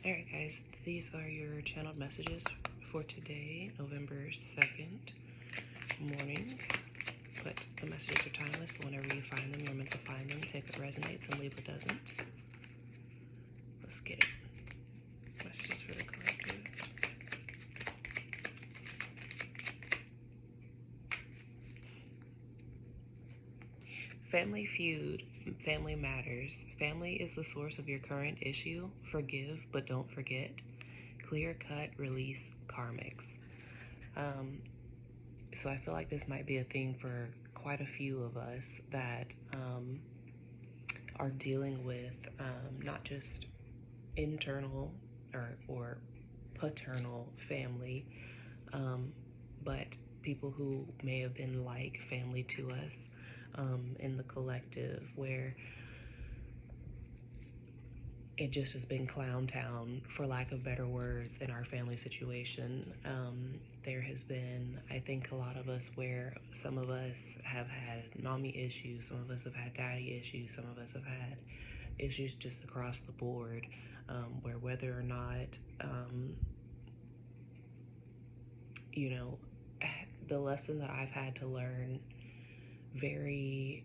Alright guys, these are your channeled messages for today, November 2nd morning. But the messages are timeless, so whenever you find them, you're meant to find them. Take what resonates and leave what doesn't. Let's get it. Messages for the collective. Family feud, family matters. Family is the source of your current issue. Forgive, but don't forget. Clear cut, release karmics. So I feel like this might be a thing for quite a few of us that are dealing with not just internal or paternal family, but people who may have been like family to us in the collective, where it just has been clown town, for lack of better words, in our family situation. There has been, I think, a lot of us where some of us have had mommy issues, some of us have had daddy issues, some of us have had issues just across the board, where whether or not, you know, the lesson that I've had to learn very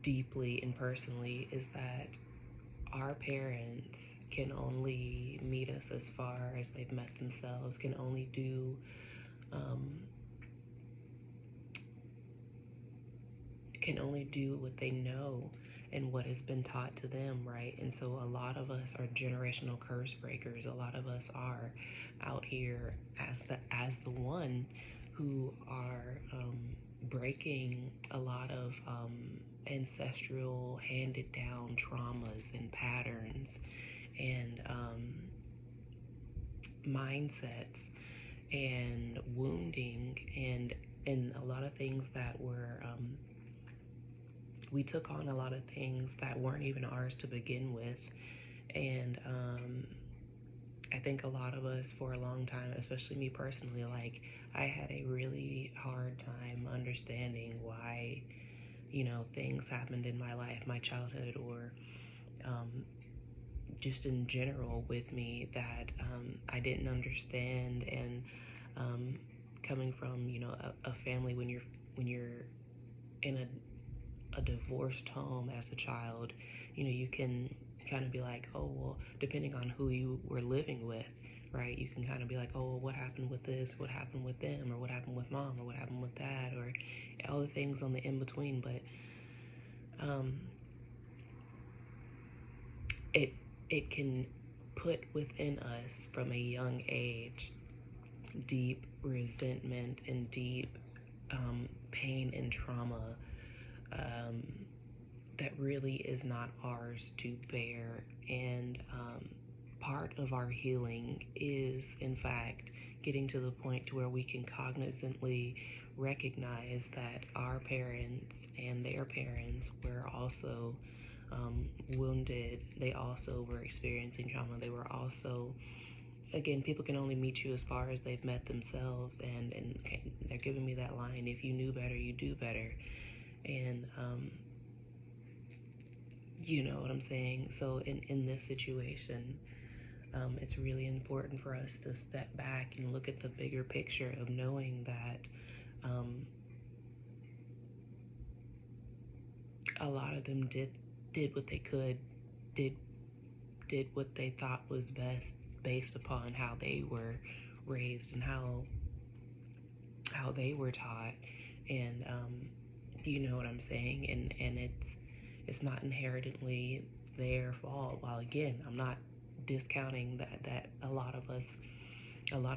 deeply and personally is that our parents can only meet us as far as they've met themselves, can only do what they know and what has been taught to them, right? And so a lot of us are generational curse breakers. A lot of us are out here as the one who are breaking a lot of ancestral handed down traumas and patterns and mindsets and wounding and a lot of things that were we took on a lot of things that weren't even ours to begin with. And I think a lot of us for a long time, especially me personally, like I had a really hard time understanding why, you know, things happened in my life, my childhood, or just in general with me that I didn't understand. And coming from, you know, a family, when you're in a divorced home as a child, you know, you can kind of be like, oh, well, depending on who you were living with, right? You can kind of be like, oh, well, what happened with this? What happened with them? Or what happened with mom? Or what happened with dad? Or all the things on the in-between. But it can put within us from a young age deep resentment and deep pain and trauma that really is not ours to bear. And part of our healing is, in fact, getting to the point to where we can cognizantly recognize that our parents and their parents were also wounded. They also were experiencing trauma. They were also, again, people can only meet you as far as they've met themselves. And they're giving me that line, if you knew better, you do better. And you know what I'm saying? So in this situation, it's really important for us to step back and look at the bigger picture of knowing that a lot of them did what they could, did what they thought was best based upon how they were raised and how they were taught. And you know what I'm saying? And it's not inherently their fault. While again, I'm not discounting that a lot of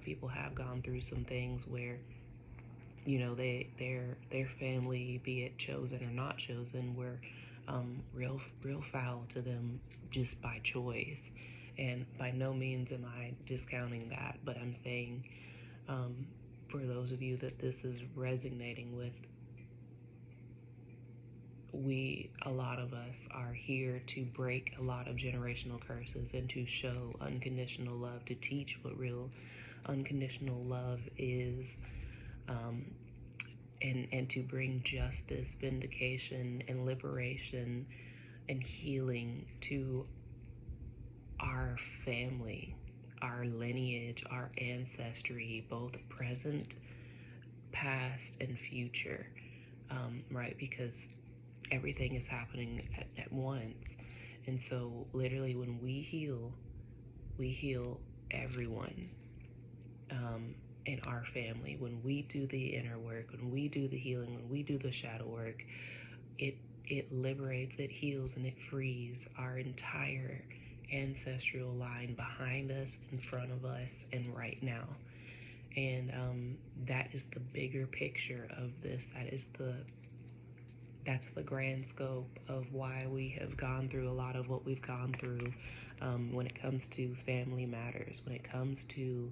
people have gone through some things where, you know, their family, be it chosen or not chosen, were real foul to them just by choice. And by no means am I discounting that, but I'm saying for those of you that this is resonating with, a lot of us are here to break a lot of generational curses and to show unconditional love, to teach what real unconditional love is, and to bring justice, vindication, and liberation and healing to our our family, our lineage, our ancestry, both present, past, and future, right? Because everything is happening at once. And so literally when we heal everyone in our family. When we do the inner work, when we do the healing, when we do the shadow work, it liberates, it heals, and it frees our entire ancestral line behind us, in front of us, and right now. And that is the bigger picture of this. That's the grand scope of why we have gone through a lot of what we've gone through when it comes to family matters, when it comes to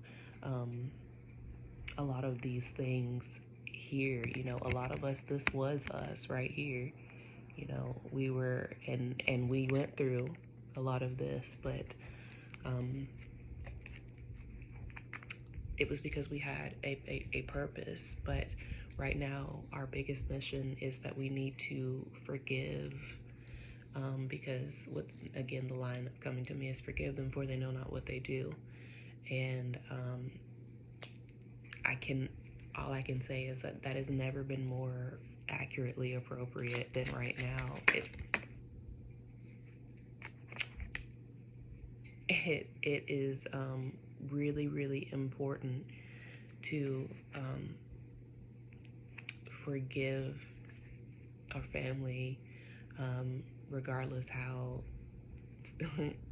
a lot of these things here. You know, a lot of us, this was us right here. You know, we were, and we went through a lot of this, but it was because we had a purpose. But right now, our biggest mission is that we need to forgive, because again, the line that's coming to me is forgive them for they know not what they do. And all I can say is that has never been more accurately appropriate than right now. It is really, really important to forgive our family, regardless how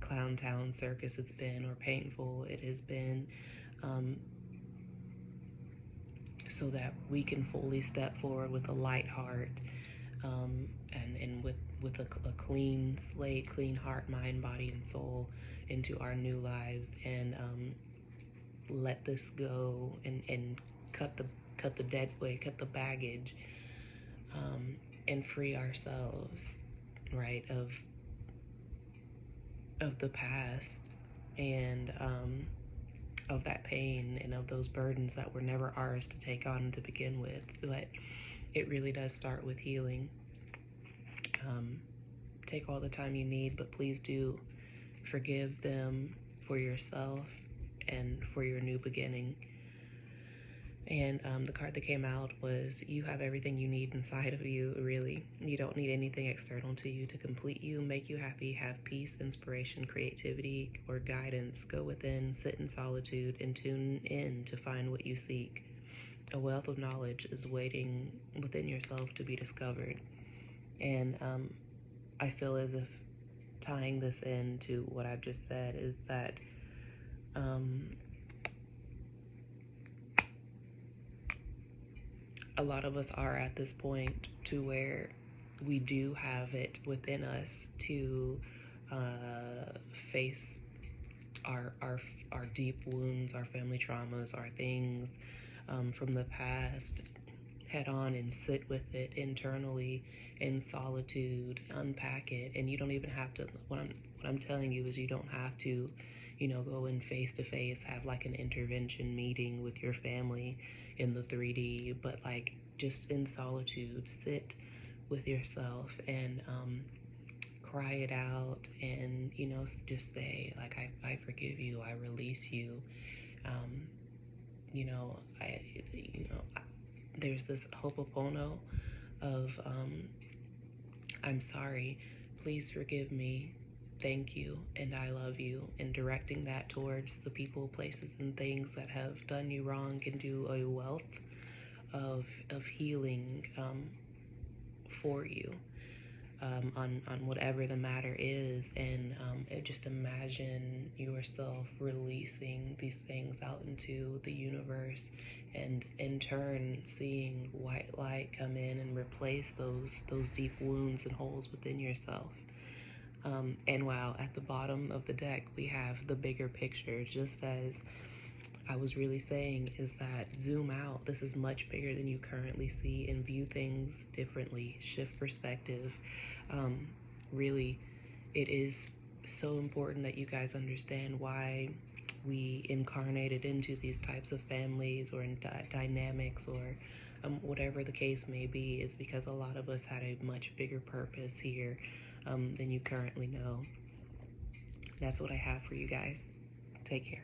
clown town circus it's been or painful it has been, so that we can fully step forward with a light heart, and with a clean slate, clean heart, mind, body, and soul into our new lives, and let this go, and cut the dead weight, cut the baggage, and free ourselves, right, of the past, and of that pain and of those burdens that were never ours to take on to begin with. But it really does start with healing. Take all the time you need, but please do forgive them for yourself and for your new beginning. And the card that came out was, you have everything you need inside of you, really. You don't need anything external to you to complete you, make you happy, have peace, inspiration, creativity, or guidance. Go within, sit in solitude, and tune in to find what you seek. A wealth of knowledge is waiting within yourself to be discovered. And I feel as if tying this into what I've just said is that a lot of us are at this point to where we do have it within us to face our deep wounds, our family traumas, our things from the past head on, and sit with it internally in solitude, unpack it. And you don't even have to, what I'm telling you is, you don't have to, go in face to face, have like an intervention meeting with your family in the 3D, but like just in solitude, sit with yourself and cry it out, and just say like, I forgive you, I release you. There's this ho'oponopono of I'm sorry, please forgive me, thank you, and I love you, and directing that towards the people, places, and things that have done you wrong can do a wealth of healing for you on whatever the matter is. And just imagine yourself releasing these things out into the universe, and in turn seeing white light come in and replace those deep wounds and holes within yourself. And wow, at the bottom of the deck we have the bigger picture, just as I was really saying, is that zoom out. This is much bigger than you currently see, and view things differently, shift perspective. Really, it is so important that you guys understand why we incarnated into these types of families, or in dynamics, or whatever the case may be, is because a lot of us had a much bigger purpose here than you currently know. That's what I have for you guys. Take care.